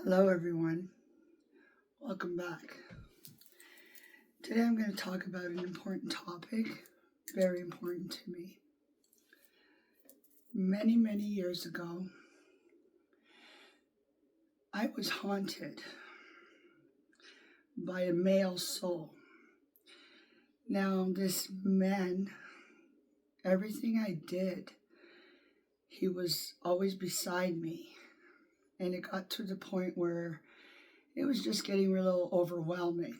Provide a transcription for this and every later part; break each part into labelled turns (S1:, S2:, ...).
S1: Hello, everyone. Welcome back. Today I'm going to talk about an important topic, very important to me. Many, many years ago, I was haunted by a male soul. Now, this man, everything I did, he was always beside me. And it got to the point where it was just getting a little overwhelming.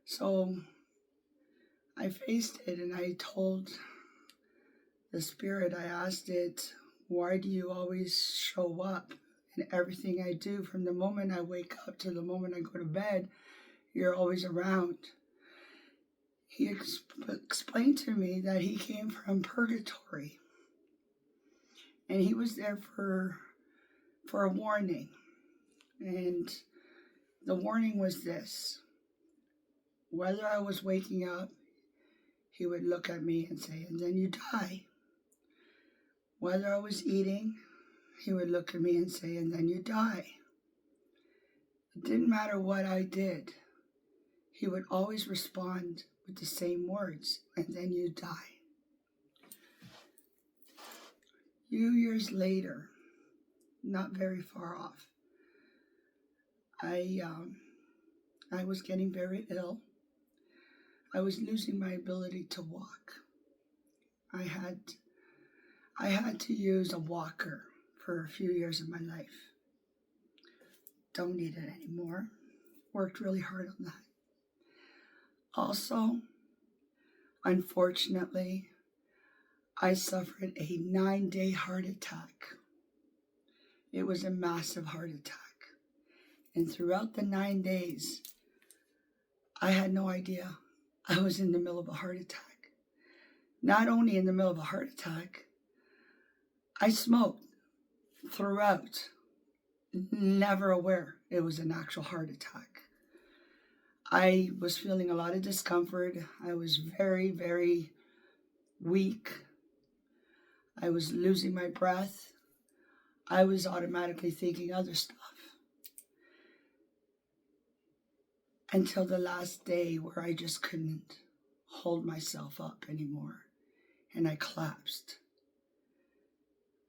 S1: So I faced it and I told the spirit, I asked it, why do you always show up in everything I do? From the moment I wake up to the moment I go to bed, you're always around. He explained to me that he came from Purgatory and he was there for a warning. And the warning was this: whether I was waking up, he would look at me and say, and then you die. Whether I was eating, he would look at me and say, and then you die. It didn't matter what I did. He would always respond with the same words, and then you die. A few years later, not very far off, I was getting very ill. I was losing my ability to walk. I had to use a walker for a few years of my life. Don't need it anymore. Worked really hard on that. Also, unfortunately, I suffered a 9-day heart attack. It was a massive heart attack. And throughout the 9 days, I had no idea I was in the middle of a heart attack. Not only in the middle of a heart attack, I smoked throughout, never aware it was an actual heart attack. I was feeling a lot of discomfort. I was very, very weak. I was losing my breath. I was automatically thinking other stuff. Until the last day where I just couldn't hold myself up anymore. And I collapsed.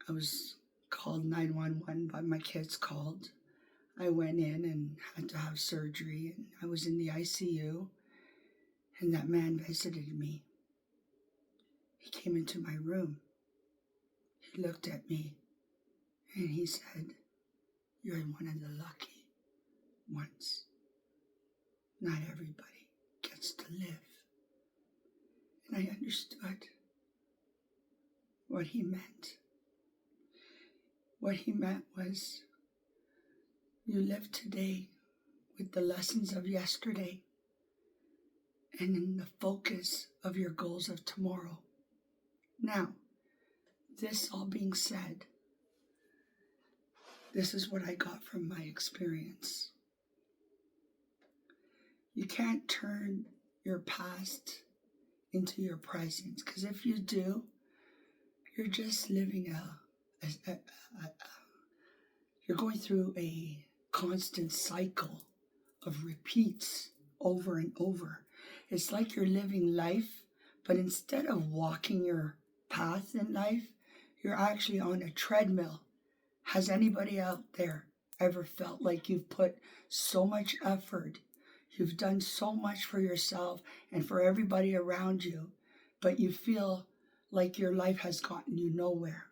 S1: I was called 911 by my kids called. I went in and had to have surgery, and I was in the ICU, and that man visited me. He came into my room. He looked at me and he said, "You're one of the lucky ones. Not everybody gets to live." And I understood what he meant. What he meant was, you live today with the lessons of yesterday and in the focus of your goals of tomorrow. Now, this all being said, this is what I got from my experience. You can't turn your past into your present, because if you do, you're just living you're going through a constant cycle of repeats over and over. It's like you're living life, but instead of walking your path in life, you're actually on a treadmill. Has anybody out there ever felt like you've put so much effort, you've done so much for yourself and for everybody around you, but you feel like your life has gotten you nowhere?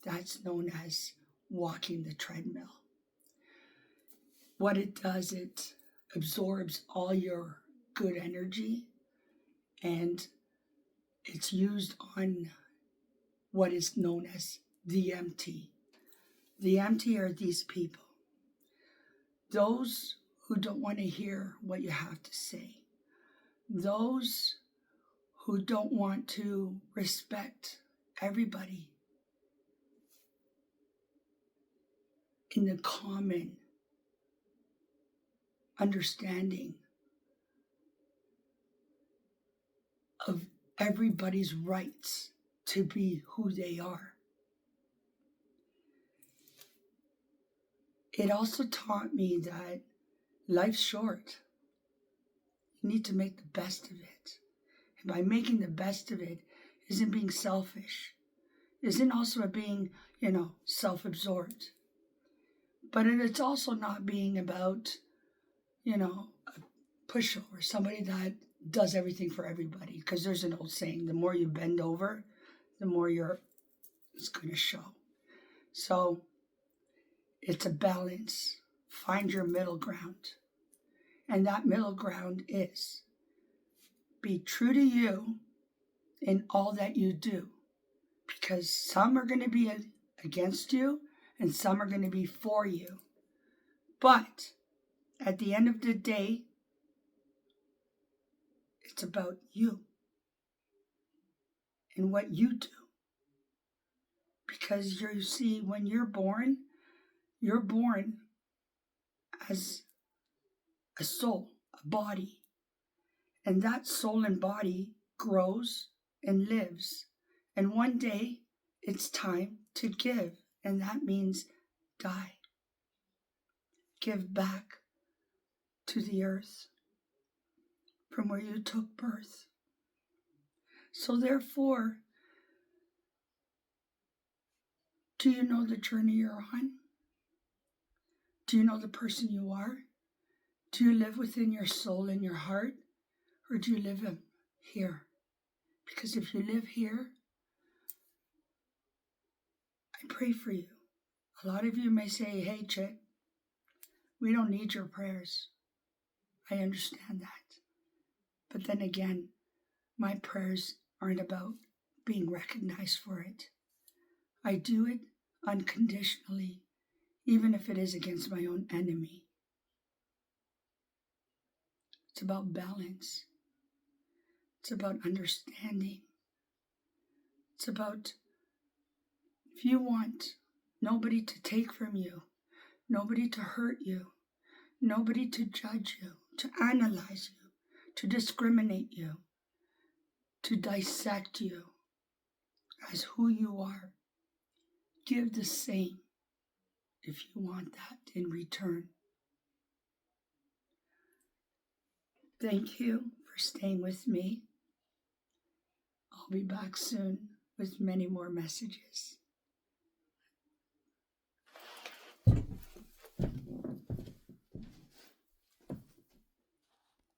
S1: That's known as walking the treadmill. What it does, it absorbs all your good energy and it's used on what is known as the empty. The empty are these people. Those who don't want to hear what you have to say. Those who don't want to respect everybody in the common understanding of everybody's rights to be who they are. it also taught me that life's short. You need to make the best of it. And by making the best of it isn't being selfish, isn't also being, self-absorbed. But it's also not being about, a pushover, somebody that does everything for everybody. Because there's an old saying, the more you bend over, the more it's going to show. So it's a balance. Find your middle ground. And that middle ground is be true to you in all that you do. Because some are going to be against you and some are going to be for you. But at the end of the day, it's about you and what you do. Because you see, when you're born as a soul, a body. And that soul and body grows and lives. And one day it's time to give. And that means die. Give back to the earth from where you took birth. So therefore, do you know the journey you're on? Do you know the person you are? Do you live within your soul and your heart? Or do you live here? Because if you live here, I pray for you. A lot of you may say, hey, Chick, we don't need your prayers. I understand that. But then again, my prayers aren't about being recognized for it. I do it unconditionally, even if it is against my own enemy. It's about balance. It's about understanding. It's about, if you want nobody to take from you, nobody to hurt you, nobody to judge you, to analyze you, to discriminate you, to dissect you as who you are, give the same if you want that in return. Thank you for staying with me. I'll be back soon with many more messages.